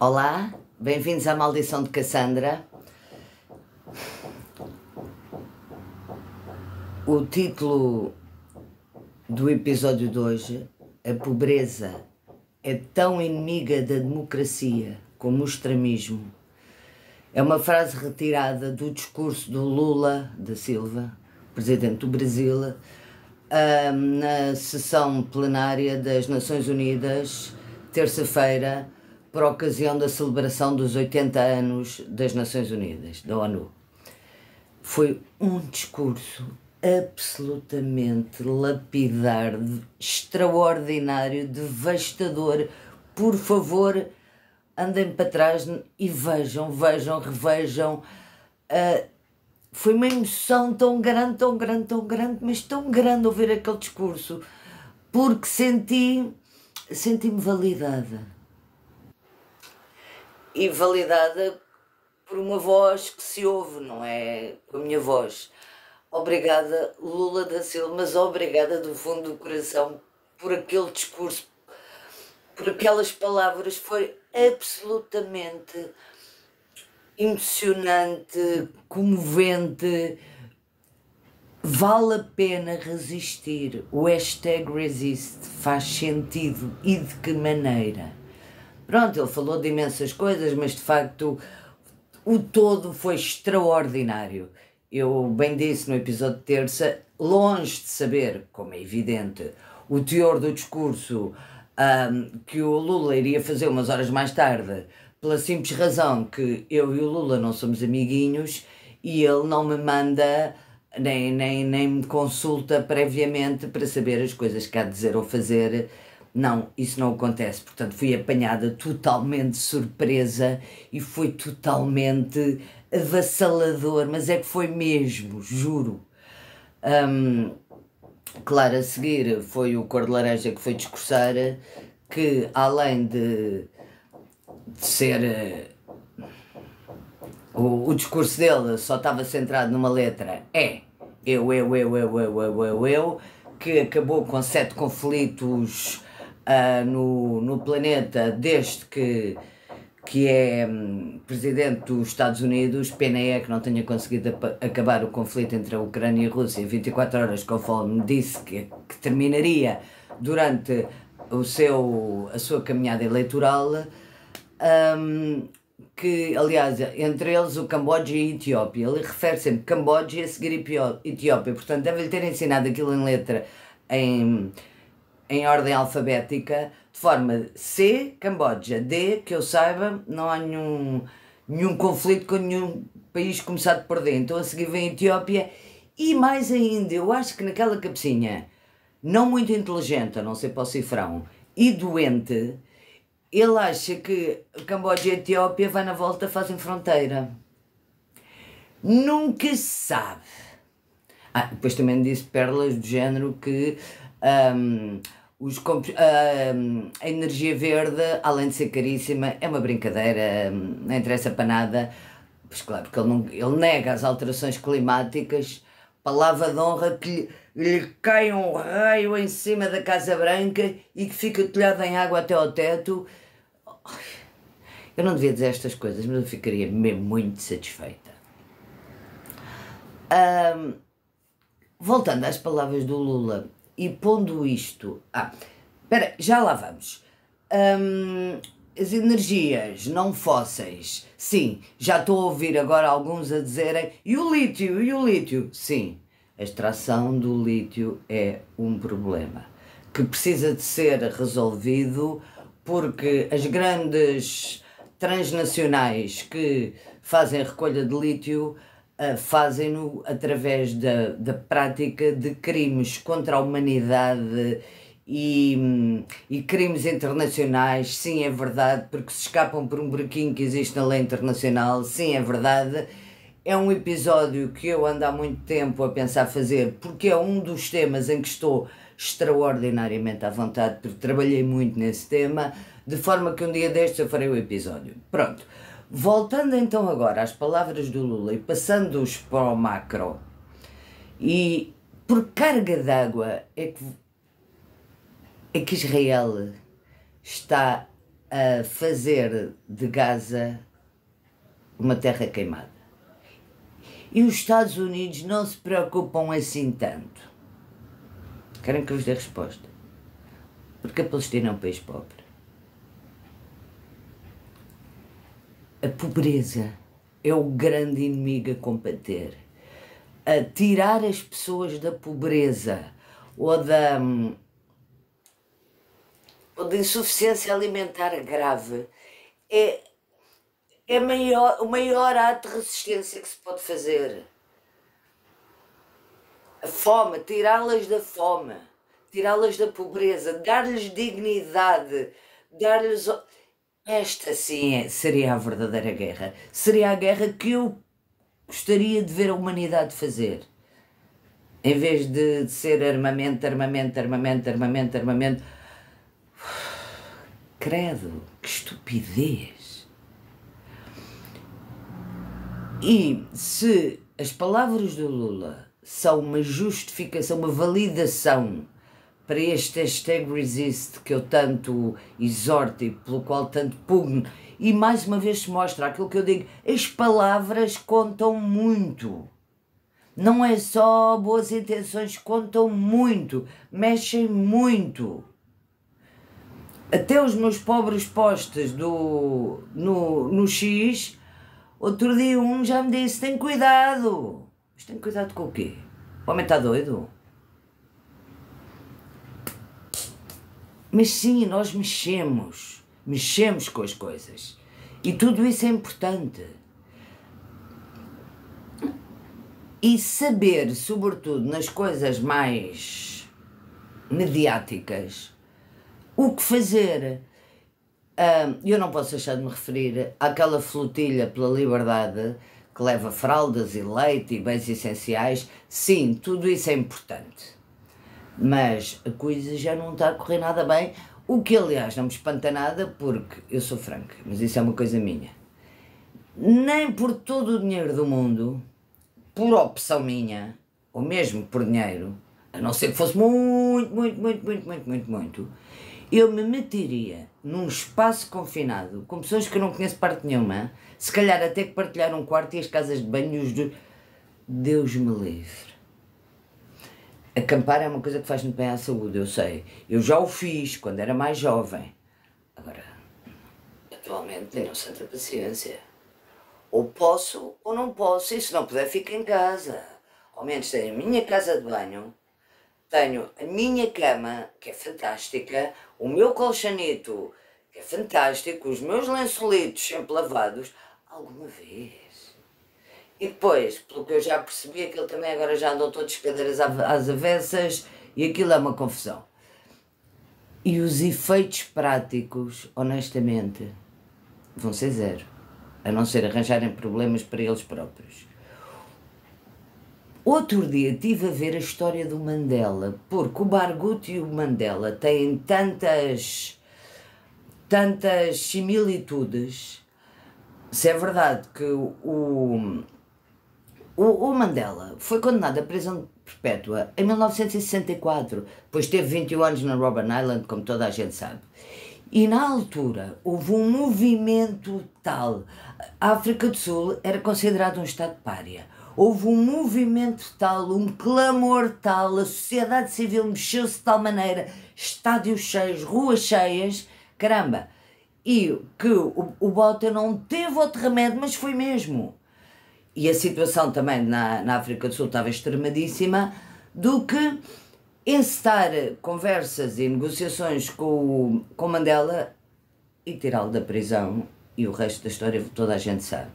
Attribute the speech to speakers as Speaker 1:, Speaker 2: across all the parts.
Speaker 1: Olá, bem-vindos à Maldição de Cassandra. O título do episódio de hoje, a pobreza é tão inimiga da democracia como o extremismo. É uma frase retirada do discurso do Lula da Silva, presidente do Brasil, na sessão plenária das Nações Unidas, terça-feira, por ocasião da celebração dos 80 anos das Nações Unidas, da ONU. Foi um discurso absolutamente lapidar, extraordinário, devastador. Por favor, andem para trás e vejam, revejam. Foi uma emoção tão grande, mas tão grande ouvir aquele discurso, porque senti-me validada. E validada por uma voz que se ouve, não é com a minha voz. Obrigada, Lula da Silva, mas obrigada do fundo do coração por aquele discurso, por aquelas palavras. Foi absolutamente emocionante, comovente. Vale a pena resistir. O hashtag resiste faz sentido, e de que maneira? Pronto, ele falou de imensas coisas, mas de facto o todo foi extraordinário. Eu bem disse no episódio de terça, longe de saber, como é evidente, o teor do discurso que o Lula iria fazer umas horas mais tarde, pela simples razão que eu e o Lula não somos amiguinhos e ele não me manda, nem me consulta previamente para saber as coisas que há de dizer ou fazer. Não, isso não acontece. Portanto, fui apanhada totalmente surpresa e foi totalmente avassalador, mas é que foi mesmo, juro. Claro, a seguir foi o Cor de Laranja que foi discursar, que além de ser... o discurso dele só estava centrado numa letra eu, que acabou com 7 conflitos no planeta desde que é presidente dos Estados Unidos. Pena é que não tenha conseguido acabar o conflito entre a Ucrânia e a Rússia em 24 horas, conforme disse que terminaria durante a sua caminhada eleitoral. Que, aliás, entre eles o Camboja e a Etiópia. Ele refere sempre Camboja e a seguir Etiópia. Portanto, deve-lhe ter ensinado aquilo em letra, em ordem alfabética, de forma C, Camboja, D, que eu saiba, não há nenhum conflito com nenhum país começado por D. Então a seguir vem a Etiópia e mais ainda, eu acho que naquela cabecinha, não muito inteligente, a não ser para o cifrão, e doente, ele acha que Camboja e a Etiópia vai na volta, fazem fronteira. Nunca se sabe. Depois também disse pérolas do género que a energia verde, além de ser caríssima, é uma brincadeira, não interessa para nada. Pois claro, porque ele nega as alterações climáticas, palavra de honra que lhe cai um raio em cima da Casa Branca e que fica telhado em água até ao teto. Eu não devia dizer estas coisas, mas eu ficaria mesmo muito satisfeita. Voltando às palavras do Lula e pondo isto... espera, já lá vamos. As energias não fósseis, sim, já estou a ouvir agora alguns a dizerem e o lítio? Sim, a extração do lítio é um problema que precisa de ser resolvido, porque as grandes transnacionais que fazem recolha de lítio fazem-no através da prática de crimes contra a humanidade e crimes internacionais. Sim, é verdade, porque se escapam por um buraquinho que existe na lei internacional. Sim, é verdade. É um episódio que eu ando há muito tempo a pensar fazer, porque é um dos temas em que estou extraordinariamente à vontade, porque trabalhei muito nesse tema, de forma que um dia destes eu farei o episódio. Pronto. Voltando então agora às palavras do Lula e passando-os para o macro, e por carga d'água é que Israel está a fazer de Gaza uma terra queimada. E os Estados Unidos não se preocupam assim tanto. Querem que eu vos dê resposta? Porque a Palestina é um país pobre. A pobreza é o grande inimigo a combater. A tirar as pessoas da pobreza ou da insuficiência alimentar grave é o maior ato de resistência que se pode fazer. A fome, tirá-las da fome, tirá-las da pobreza, dar-lhes dignidade, dar-lhes... Esta sim seria a verdadeira guerra. Seria a guerra que eu gostaria de ver a humanidade fazer. Em vez de ser armamento, armamento, armamento, armamento, armamento. Credo, que estupidez. E se as palavras do Lula são uma justificação, uma validação para este #resist que eu tanto exorto e pelo qual tanto pugno, e mais uma vez se mostra aquilo que eu digo, as palavras contam muito. Não é só boas intenções, contam muito, mexem muito. Até os meus pobres posts no X, outro dia já me disse, tem cuidado. Mas tem cuidado com o quê? O homem está doido? Mas sim, nós mexemos com as coisas. E tudo isso é importante. E saber, sobretudo nas coisas mais mediáticas, o que fazer. Eu não posso deixar de me referir àquela flotilha pela liberdade que leva fraldas e leite e bens essenciais. Sim, tudo isso é importante. Mas a coisa já não está a correr nada bem, o que aliás não me espanta nada, porque eu sou franca, mas isso é uma coisa minha. Nem por todo o dinheiro do mundo, por opção minha, ou mesmo por dinheiro, a não ser que fosse muito, eu me meteria num espaço confinado, com pessoas que eu não conheço parte nenhuma, se calhar até que partilhar um quarto e as casas de banho, Deus me livre. Acampar é uma coisa que faz muito bem à saúde, eu sei. Eu já o fiz quando era mais jovem. Agora, atualmente tenho santa paciência. Ou posso ou não posso, e se não puder, fico em casa. Ao menos tenho a minha casa de banho, tenho a minha cama, que é fantástica, o meu colchonito, que é fantástico, os meus lençolitos sempre lavados, alguma vez. E depois, pelo que eu já percebi, aquilo também agora já andam todos cadeiras às avessas e aquilo é uma confusão. E os efeitos práticos, honestamente, vão ser zero. A não ser arranjarem problemas para eles próprios. Outro dia estive a ver a história do Mandela, porque o Barghouti e o Mandela têm tantas similitudes. Se é verdade que o Mandela foi condenado à prisão perpétua em 1964, depois teve 21 anos na Robben Island, como toda a gente sabe. E na altura houve um movimento tal, a África do Sul era considerado um estado pária, houve um movimento tal, um clamor tal, a sociedade civil mexeu-se de tal maneira, estádios cheios, ruas cheias, caramba, e que o Botha não teve outro remédio, mas foi mesmo. E a situação também na África do Sul estava extremadíssima, do que encetar conversas e negociações com Mandela e tirá-lo da prisão, e o resto da história toda a gente sabe.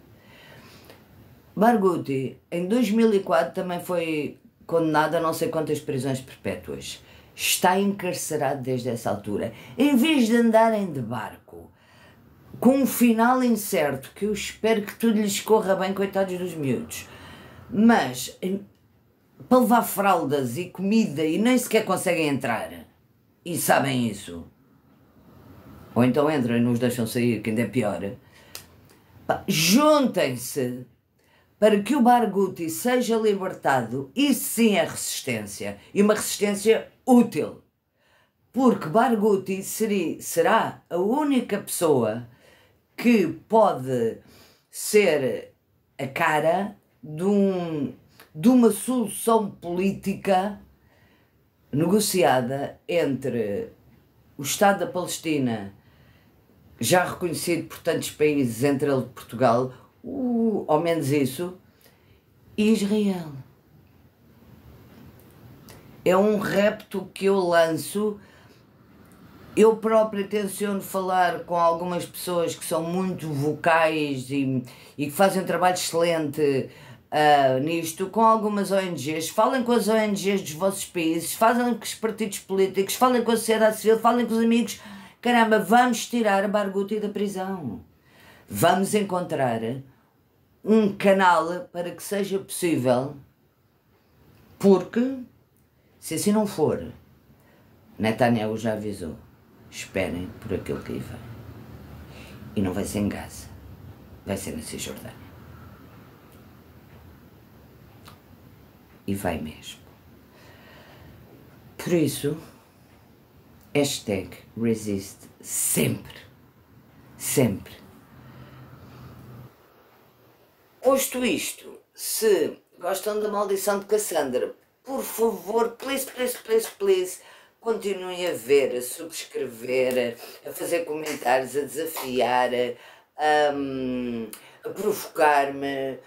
Speaker 1: Barghouti, em 2004, também foi condenado a não sei quantas prisões perpétuas. Está encarcerado desde essa altura. Em vez de andarem de barco, com um final incerto, que eu espero que tudo lhes corra bem, coitados dos miúdos, mas para levar fraldas e comida e nem sequer conseguem entrar, e sabem isso, ou então entram e nos deixam sair, que ainda é pior. Juntem-se para que o Barghouti seja libertado. Isso sim é resistência, e uma resistência útil, porque Barghouti será a única pessoa que pode ser a cara de uma solução política negociada entre o Estado da Palestina, já reconhecido por tantos países, entre eles Portugal, ao menos isso, e Israel. É um repto que eu lanço. Eu próprio tenciono falar com algumas pessoas que são muito vocais e que fazem um trabalho excelente nisto, com algumas ONGs. Falem com as ONGs dos vossos países, falem com os partidos políticos, falem com a sociedade civil, falem com os amigos. Caramba, vamos tirar a Barghouti da prisão. Vamos encontrar um canal para que seja possível, porque, se assim não for, Netanyahu já avisou, esperem por aquilo que aí vem. E não vai ser em Gaza, vai ser na Cisjordânia. E vai mesmo. Por isso, #resiste sempre. Sempre. Posto isto, se gostam da maldição de Cassandra, por favor, please, please, please, please, continuem a ver, a subscrever, a fazer comentários, a desafiar, a provocar-me,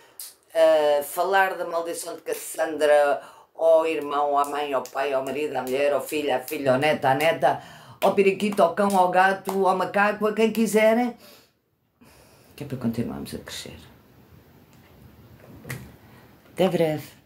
Speaker 1: a falar da maldição de Cassandra ao irmão, à mãe, ao pai, ao marido, à mulher, ao filho, à filha, ao neto, à neta, ao periquito, ao cão, ao gato, ao macaco, a quem quiserem, que é para continuarmos a crescer. Até breve.